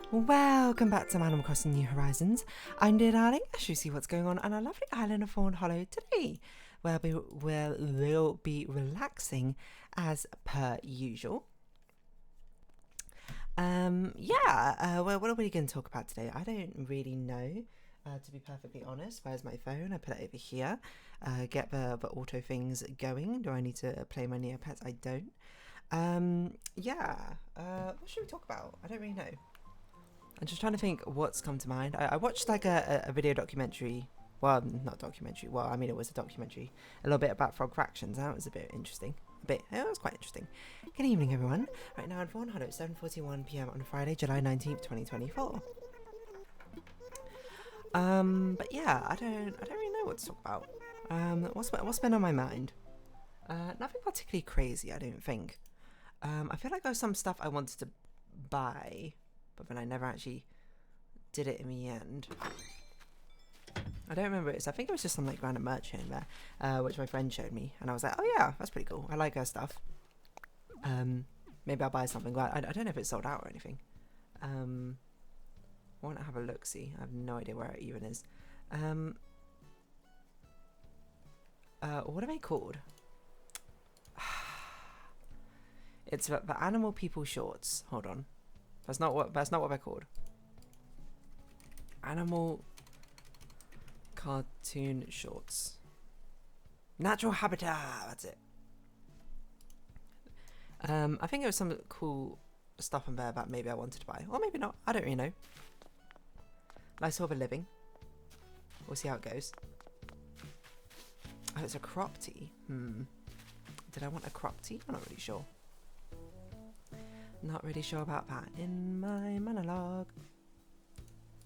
Welcome back to Animal Crossing New Horizons. I'm dear darling, as you see what's going on our lovely island of Fawnhallow today, where we'll be relaxing as per usual. What are we going to talk about today? I don't really know, to be perfectly honest. Where's my phone? I put it over here. Get the auto things going. Do I need to play my Neopets? I don't. What should we talk about? I don't really know. I'm just trying to think what's come to mind. I watched like a video documentary. Well, not documentary. Well, I mean, it was a documentary. A little bit about frog fractions. That was a bit interesting. It was quite interesting. Good evening, everyone. Right now in Fawnhallow, 7:41 p.m. on Friday, July 19th, 2024. But yeah, I don't really know what to talk about. What's been on my mind? Nothing particularly crazy, I don't think. I feel like there's some stuff I wanted to buy, but then I never actually did it in the end. I don't remember it. I think it was just some like random merch here and there, which my friend showed me, and I was like, oh yeah, that's pretty cool. I like her stuff. Maybe I'll buy something. But I don't know if it's sold out or anything. I want to have a look. See, I have no idea where it even is. What are they called? It's the animal people shorts. Hold on. That's not what they're called. Animal cartoon shorts. Natural habitat. That's it. I think it was some cool stuff in there that maybe I wanted to buy, or maybe not. I don't really know. Nice sort of a living. We'll see how it goes. Oh, it's a crop tee. Did I want a crop tee? I'm not really sure. Not really sure about that in my monologue.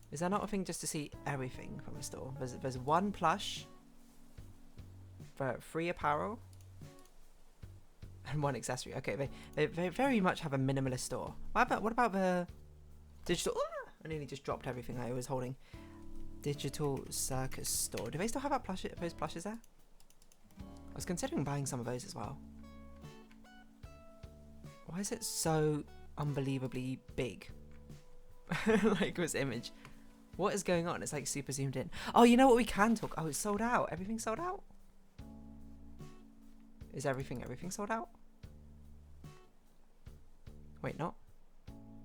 Is there not a thing just to see everything from the store? There's one plush for free apparel and one accessory. Okay, they very much have a minimalist store. What about the digital? I nearly just dropped everything I was holding. Digital circus store. Do they still have those plushes there? I was considering buying some of those as well. Why is it so unbelievably big? Like this image. What is going on? It's like super zoomed in. Oh, you know what we can talk? Oh, it's sold out. Everything's sold out? Is everything sold out? Wait, not?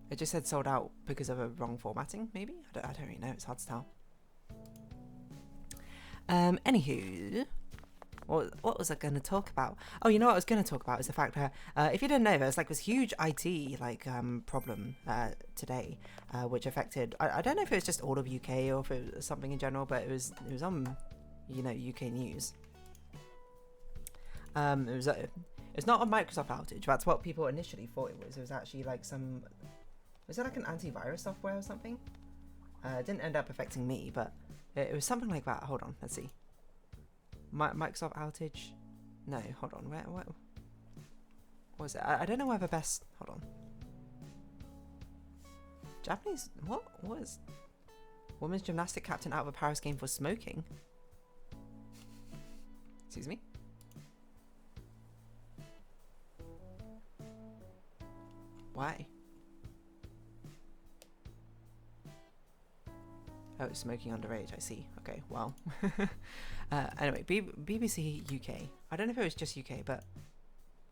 It just said sold out because of a wrong formatting, maybe? I don't really know. It's hard to tell. Anywho, what was I going to talk about? Oh, you know what I was going to talk about is the fact that if you didn't know, there's like this huge IT problem today, which affected. I don't know if it was just all of UK or if it was something in general, but it was on, UK news. It's not a Microsoft outage. That's what people initially thought it was. It was actually like was it like an antivirus software or something? It didn't end up affecting me, but it was something like that. Hold on, let's see. Microsoft outage? No, hold on. What was it? I don't know where the best. Hold on. Japanese. What was? Women's gymnastic captain out of a Paris game for smoking. Excuse me. Why? Oh, smoking underage, I see. Okay, well. Anyway, BBC UK. I don't know if it was just UK, but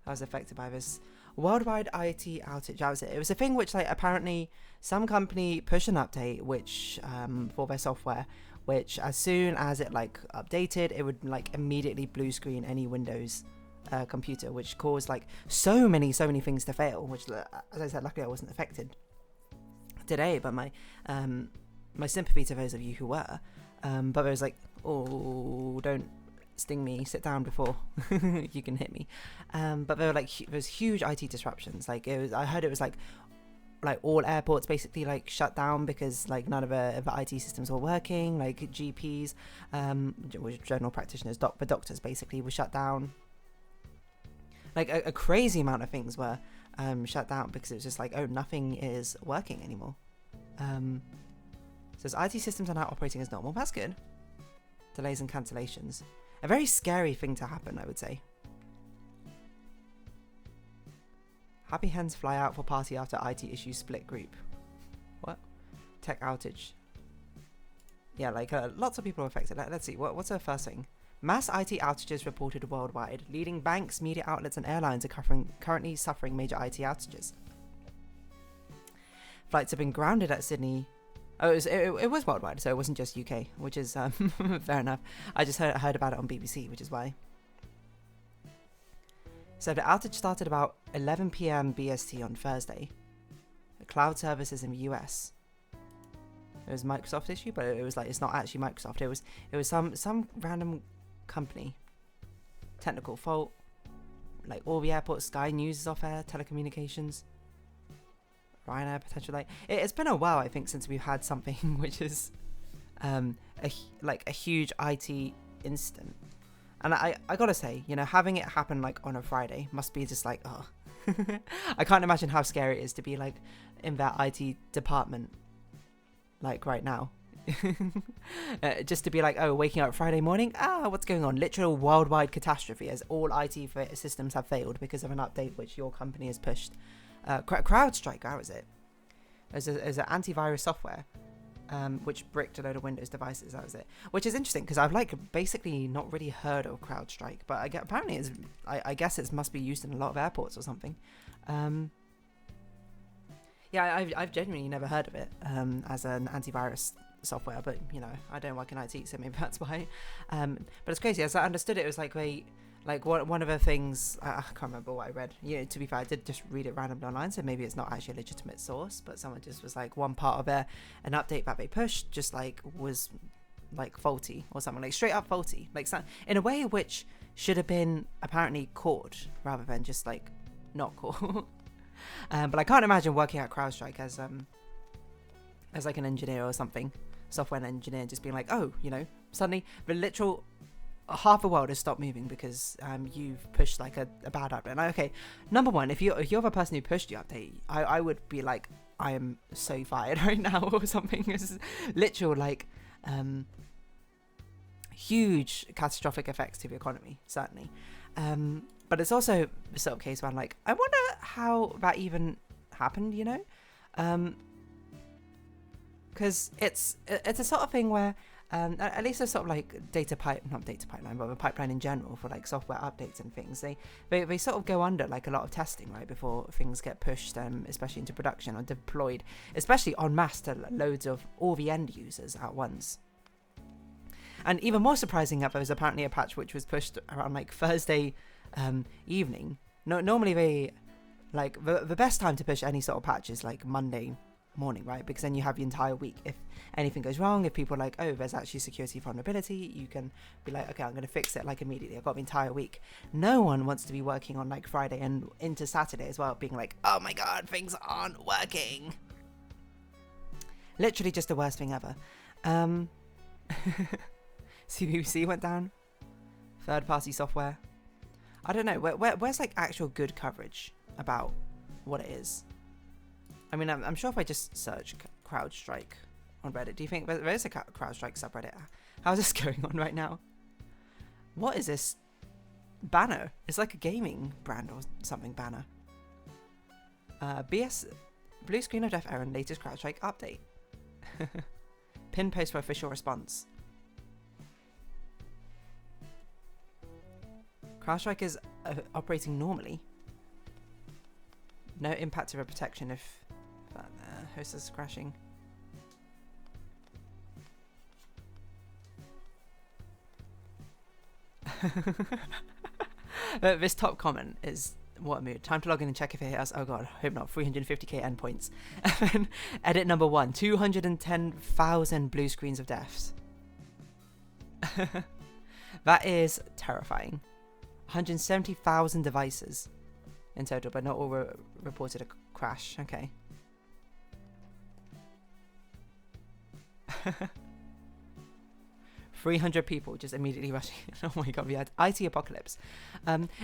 I was affected by this worldwide IT outage. That was it. It was a thing which, like, apparently some company pushed an update which for their software, which as soon as it, like, updated, it would, like, immediately blue screen any Windows computer, which caused, like, so many things to fail, which, as I said, luckily I wasn't affected today, but my sympathy to those of you who were, but it was like, oh, don't sting me, sit down before you can hit me. But there was huge IT disruptions. Like I heard it was like all airports basically like shut down because like none of the IT systems were working. Like GPs, general practitioners, the doctors basically were shut down. Like a crazy amount of things were shut down because it was just like, oh, nothing is working anymore. Says IT systems are now operating as normal. That's good. Delays and cancellations. A very scary thing to happen, I would say. Happy hens fly out for party after IT issues split group. What? tech outage. Yeah, like lots of people are affected. Let's see, what's the first thing? Mass IT outages reported worldwide. Leading banks, media outlets, and airlines are currently suffering major IT outages. Flights have been grounded at Sydney. Oh, it was worldwide, so it wasn't just UK, which is fair enough. I just heard about it on BBC, which is why. So the outage started about 11 p.m. BST on Thursday. The cloud services in the US. It was a Microsoft issue, but it was like, it's not actually Microsoft. It was some random company. Technical fault. Like all the airports, Sky News is off air, telecommunications. Ryanair potential. Like it's been a while, I think, since we've had something which is a huge IT incident. And I gotta say, you know, having it happen like on a Friday must be just like, oh. I can't imagine how scary it is to be like in that IT department like right now. Just to be like, oh, waking up Friday morning, what's going on? Literal worldwide catastrophe as all IT systems have failed because of an update which your company has pushed. CrowdStrike, how is it? As an antivirus software which bricked a load of Windows devices, that was it. Which is interesting because I've like basically not really heard of CrowdStrike, but apparently I guess it must be used in a lot of airports or something. Yeah, I've genuinely never heard of it as an antivirus software, but you know, I don't work in IT, so maybe that's why. But it's crazy. As I understood it, was like one of the things, I can't remember what I read. You know, to be fair, I did just read it randomly online, so maybe it's not actually a legitimate source, but someone just was like, one part of an update that they pushed just like was like faulty or something, like straight up faulty, like in a way which should have been apparently caught rather than just like not caught. But I can't imagine working at CrowdStrike as like an engineer or something, software engineer, just being like, oh, you know, suddenly the literal half the world has stopped moving because you've pushed like a bad update. And okay, number one, if you're the person who pushed the update, I would be like, I am so fired right now or something. It's literal like huge catastrophic effects to the economy, certainly. But it's also the sort of case where I'm like, I wonder how that even happened, you know? Because it's a sort of thing where at least a sort of like not data pipeline, but a pipeline in general for like software updates and things. They sort of go under like a lot of testing, right, before things get pushed, especially into production or deployed, especially en masse to loads of all the end users at once. And even more surprising, there was apparently a patch which was pushed around like Thursday evening. No, normally they like the best time to push any sort of patch is like Monday morning, right? Because then you have the entire week. If anything goes wrong, if people are like, oh, there's actually security vulnerability, you can be like, okay, I'm going to fix it like immediately. I've got the entire week. No one wants to be working on like Friday and into Saturday as well, being like, oh my god, things aren't working. Literally just the worst thing ever. CBBC went down. Third-party software. I don't know. Where's like actual good coverage about what it is? I mean, I'm sure if I just search CrowdStrike on Reddit, do you think there is a CrowdStrike subreddit? How's this going on right now? What is this banner? It's like a gaming brand or something banner. BS blue screen of death error latest CrowdStrike update. Pin post for official response. CrowdStrike is operating normally. No impact to the protection if that host is crashing. This top comment is what mood. Time to log in and check if it hit us. Oh god, hope not. 350k endpoints. And then edit number 1. 210,000 blue screens of deaths. That is terrifying. 170,000 devices in total, but not all reported a crash. Okay. 300 people just immediately rushing. Oh my god, we had IT apocalypse.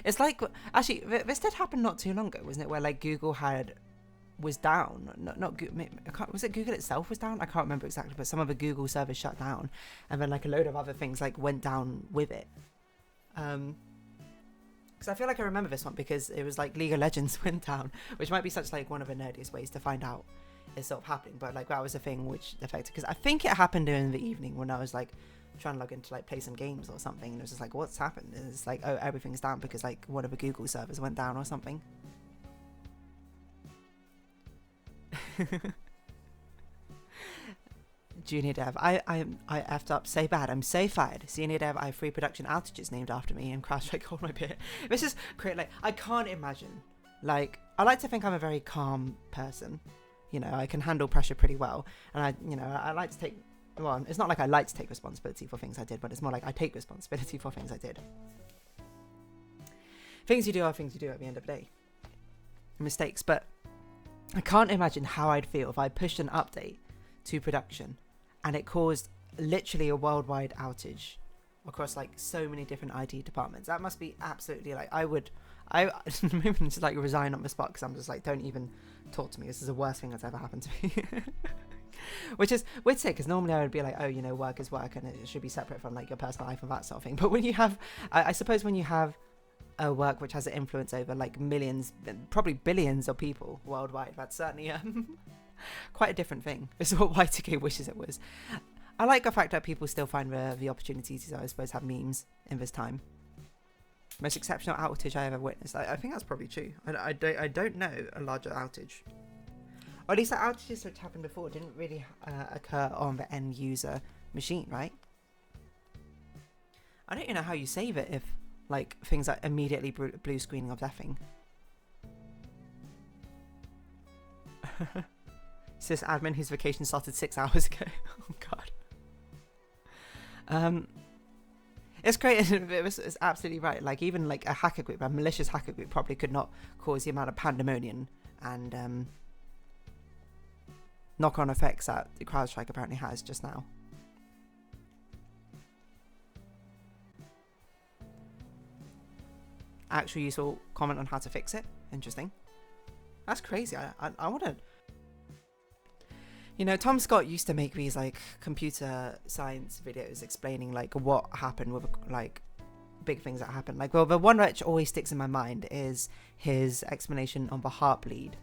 It's like, actually, this did happen not too long ago, wasn't it? Where like Google was down. Was it Google itself was down? I can't remember exactly, but some of the Google servers shut down, and then like a load of other things like went down with it. Because I feel like I remember this one because it was like League of Legends went down, which might be such like one of the nerdiest ways to find out is sort of happening. But like that was a thing which affected, because I think it happened in the evening when I was like trying to log in to like play some games or something, and it was just like, what's happened? And it's like, oh, everything's down because like one of the Google servers went down or something. Junior Dev, I effed up so bad. I'm so fired. Senior Dev, I have 3 production outages named after me and crash like hold my beer. This is great. Like I can't imagine. Like I like to think I'm a very calm person. You know, I can handle pressure pretty well, and I like to take. Well, it's not like I like to take responsibility for things I did, but it's more like I take responsibility for things I did. Things you do are things you do at the end of the day. Mistakes, but I can't imagine how I'd feel if I pushed an update to production and it caused literally a worldwide outage across like so many different IT departments. That must be absolutely like, I maybe just like resign on the spot, because I'm just like, don't even talk to me. This is the worst thing that's ever happened to me. Which is weird to say, because normally I would be like, oh, you know, work is work and it should be separate from like your personal life and that sort of thing. But when you have, I suppose when you have a work which has an influence over like millions, probably billions of people worldwide, that's certainly quite a different thing. This is what Y2K wishes it was. I like the fact that people still find the opportunities to, I suppose, have memes in this time. Most exceptional outage I ever witnessed. I think that's probably true. I don't know a larger outage. Or at least the outages which happened before didn't really occur on the end user machine, right? I don't even know how you save it if like things like immediately blue screening of deathing. Sis admin whose vacation started 6 hours ago. Oh god. It's great. It's absolutely right. Like even like a hacker group, a malicious hacker group, probably could not cause the amount of pandemonium and knock-on effects that the CrowdStrike apparently has just now. Actual useful comment on how to fix it. Interesting. That's crazy. I want to. You know, Tom Scott used to make these like computer science videos explaining like what happened with like big things that happened. Like, well, the one which always sticks in my mind is his explanation on the Heartbleed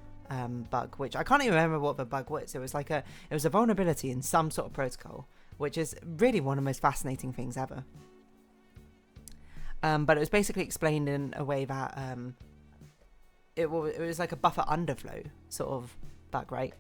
bug, which I can't even remember what the bug was. It was like it was a vulnerability in some sort of protocol, which is really one of the most fascinating things ever. But it was basically explained in a way that it was like a buffer underflow sort of bug, right?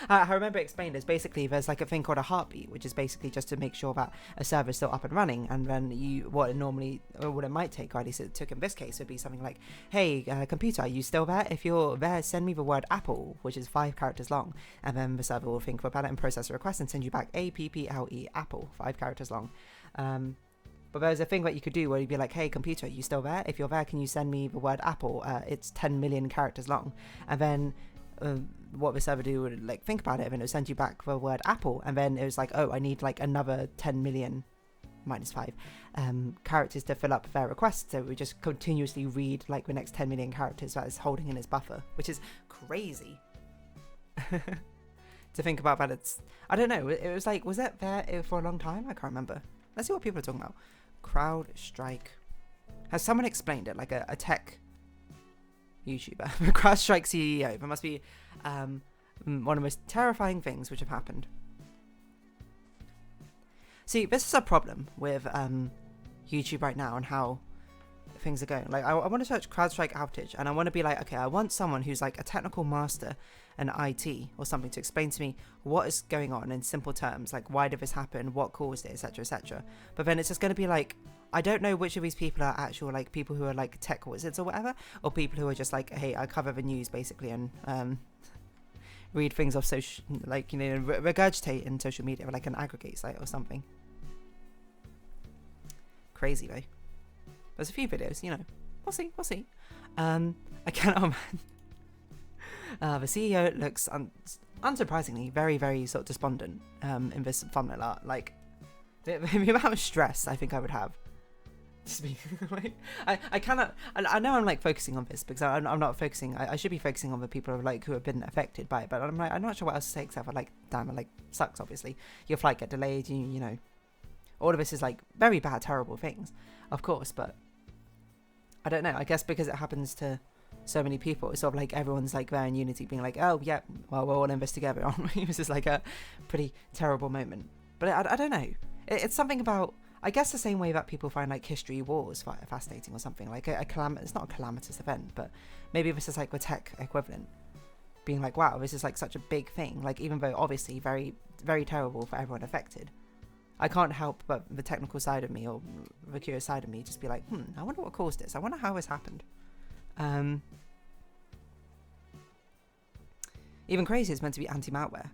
I remember it explained as basically there's like a thing called a heartbeat, which is basically just to make sure that a server is still up and running, and then what it might take, or at least it took in this case, would be something like, hey computer, are you still there? If you're there, send me the word apple, which is 5 characters long, and then the server will think about it and process a request and send you back APPLE, apple, 5 characters long. But there's a thing that you could do where you'd be like, hey computer, are you still there? If you're there, can you send me the word apple? It's 10 million characters long. And then what the server do would like think about it, and then it would send you back the word apple, and then it was like, oh, I need like another 10 million minus 5 characters to fill up their request. So we just continuously read like the next 10 million characters that is holding in its buffer, which is crazy. To think about that. It's, I don't know, it was like, was that there for a long time? I can't remember. Let's see what people are talking about. CrowdStrike. Has someone explained it? Like a tech YouTuber. CrowdStrike CEO. There must be one of the most terrifying things which have happened. See, this is a problem with YouTube right now and how things are going. Like, I want to search CrowdStrike outage, and I want to be like, okay, I want someone who's like a technical master in IT or something to explain to me what is going on in simple terms, like why did this happen, what caused it, etc., etc. But then it's just going to be like, I don't know which of these people are actual like people who are like tech wizards or whatever, or people who are just like, hey, I cover the news basically and read things off social, like, you know, regurgitate in social media, like an aggregate site or something. Crazy though. There's a few videos, you know. We'll see. I cannot imagine. The CEO looks unsurprisingly very, very sort of despondent in this thumbnail art. Like, the amount of stress I think I would have. Just be like, I cannot. I know I'm like focusing on this because I'm not focusing. I should be focusing on the people who have been affected by it. But I'm not sure what else to say except for like, damn, it like sucks. Obviously, your flight get delayed. You know, all of this is like very bad, terrible things, of course. But I don't know. I guess because it happens to so many people. It's sort of like everyone's like there in unity, being like, oh yeah, well, we're all in this together, aren't we? It was just like a pretty terrible moment. But I don't know. It's something about, I guess, the same way that people find like history wars fascinating or something. Like it's not a calamitous event, but maybe this is like the tech equivalent. Being like, wow, this is like such a big thing. Like, even though obviously very, very terrible for everyone affected, I can't help but the technical side of me or the curious side of me just be like, I wonder what caused this. I wonder how this happened. Even crazy, it's meant to be anti-malware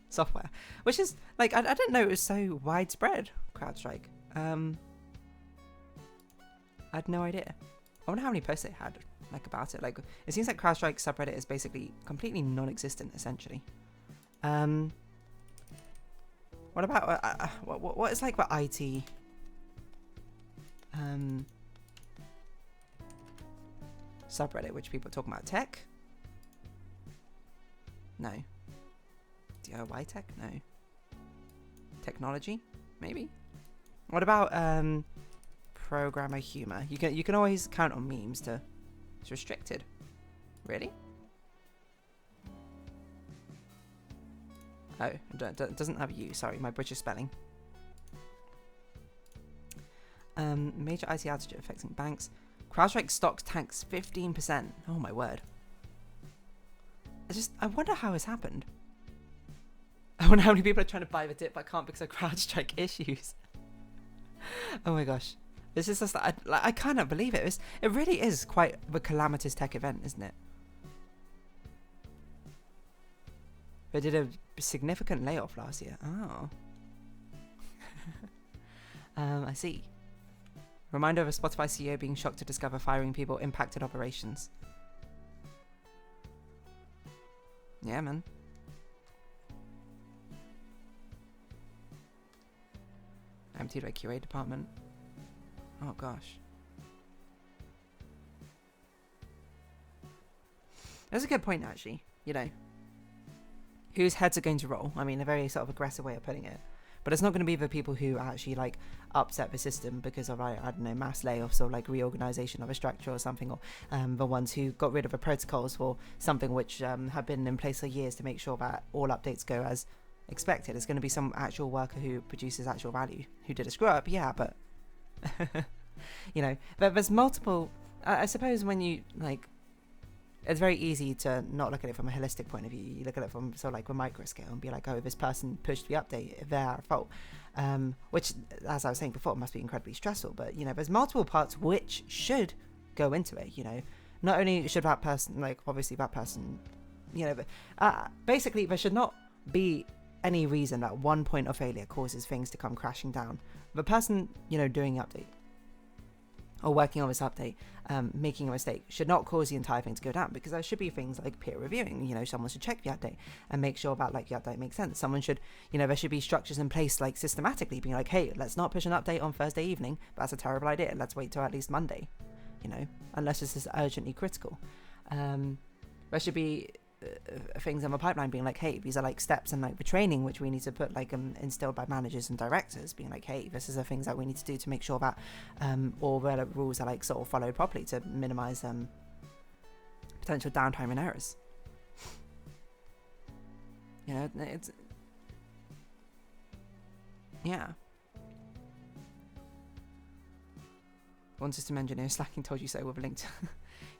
software, which is like, I didn't know it was so widespread, CrowdStrike. I had no idea. I wonder how many posts it had like about it. Like, it seems like CrowdStrike subreddit is basically completely non-existent essentially. What about what is like the IT subreddit, which people are talking about? Tech? No. DIY tech? No. Technology? Maybe. What about programmer humor? You can always count on memes to. It's restricted. Really? Oh, it doesn't have you. Sorry, my British spelling. Major IT outage affecting banks. CrowdStrike stocks tanks 15%. Oh my word. I wonder how this happened. I wonder how many people are trying to buy the dip but can't because of CrowdStrike issues. Oh my gosh. This is just, I cannot believe it. It really is quite the calamitous tech event, isn't it? They did a significant layoff last year. Oh. I see. Reminder of a Spotify CEO being shocked to discover firing people impacted operations. Yeah, man. Emptied by QA department. Oh gosh. That's a good point, actually. You know, whose heads are going to roll? I mean, a very sort of aggressive way of putting it. But it's not going to be the people who actually like upset the system because of, I don't know, mass layoffs or like reorganization of a structure or something, or the ones who got rid of the protocols for something which have been in place for years to make sure that all updates go as expected. It's going to be some actual worker who produces actual value, who did a screw up, yeah, but you know, there's multiple. I suppose when you like, it's very easy to not look at it from a holistic point of view. You look at it from sort of like a micro scale and be like, oh, this person pushed the update, they're at fault. Which, as I was saying before, must be incredibly stressful. But, you know, there's multiple parts which should go into it, you know. Not only should that person, like, obviously that person, you know, but, basically there should not be any reason that one point of failure causes things to come crashing down. The person, you know, doing the update or working on this update, making a mistake should not cause the entire thing to go down, because there should be things like peer reviewing. You know, someone should check the update and make sure that like the update makes sense. Someone should, you know, there should be structures in place like systematically being like, hey, let's not push an update on Thursday evening. That's a terrible idea. Let's wait till at least Monday, you know, unless this is urgently critical. There should be things in the pipeline being like, hey, these are like steps and like the training which we need to put like instilled by managers and directors, being like, hey, this is the things that we need to do to make sure that all the rules are like sort of followed properly to minimize potential downtime and errors. You know, it's yeah. One system engineer slacking told you so with a link to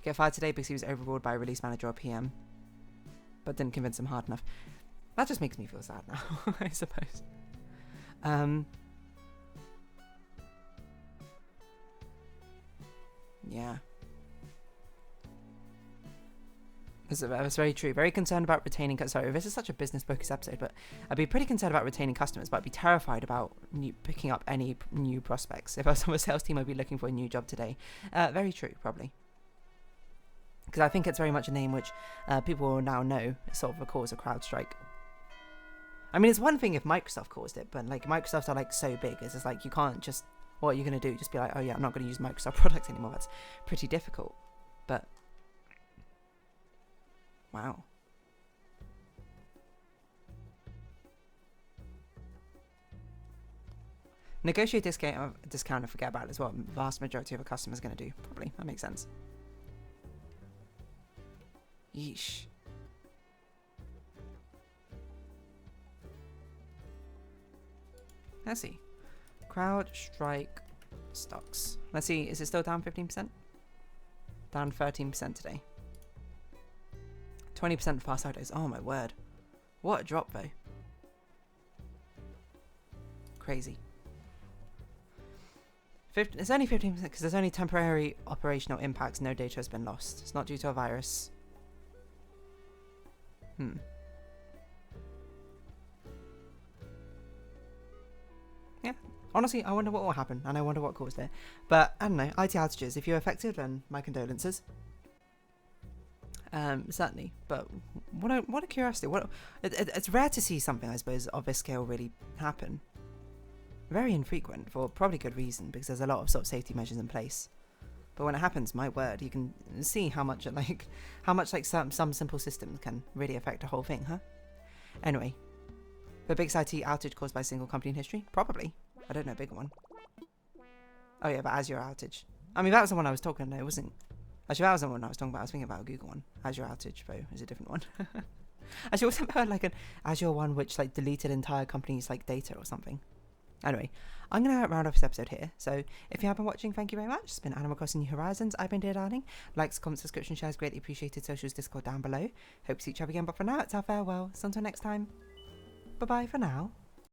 get fired today because he was overruled by a release manager or PM, but didn't convince him hard enough. That just makes me feel sad now, I suppose. Yeah. That's very true. Very concerned about retaining... Sorry, this is such a business-focused episode, but I'd be pretty concerned about retaining customers, but I'd be terrified about picking up any new prospects. If I was on a sales team, I'd be looking for a new job today. Very true, probably. Because I think it's very much a name which people will now know is sort of the cause of CrowdStrike. I mean, it's one thing if Microsoft caused it, but like Microsoft are like so big, it's just like you can't just... What are you going to do? Just be like, oh yeah, I'm not going to use Microsoft products anymore. That's pretty difficult. But... Wow. Negotiate discount and forget about it as well. Vast majority of a customer is going to do. Probably. That makes sense. Yeesh. Let's see. CrowdStrike stocks. Let's see, is it still down 15%? Down 13% today. 20% fast photos. Oh my word. What a drop though. Crazy. It's only 15% because there's only temporary operational impacts. No data has been lost. It's not due to a virus. Yeah. Honestly, I wonder what will happen, and I wonder what caused it. But, I don't know, IT outages, if you're affected, then my condolences. Certainly. But, what a curiosity. It's rare to see something, I suppose, of this scale really happen. Very infrequent, for probably good reason, because there's a lot of sort of safety measures in place. But when it happens, my word, you can see how much some simple systems can really affect a whole thing, huh? Anyway. The biggest IT outage caused by a single company in history? Probably. I don't know a bigger one. Oh yeah, but Azure outage. I mean, that was the one I was talking about. It wasn't... Actually, that was the one I was talking about. I was thinking about a Google one. Azure outage, though, is a different one. Actually, wasn't there like an Azure one which like deleted entire companies' like data or something? Anyway, I'm going to round off this episode here. So, if you have been watching, thank you very much. It's been Animal Crossing New Horizons. I've been Dear Darling. Likes, comments, subscription, shares, greatly appreciated. Socials, Discord down below. Hope to see each other again, but for now, it's our farewell. So until next time. Bye-bye for now.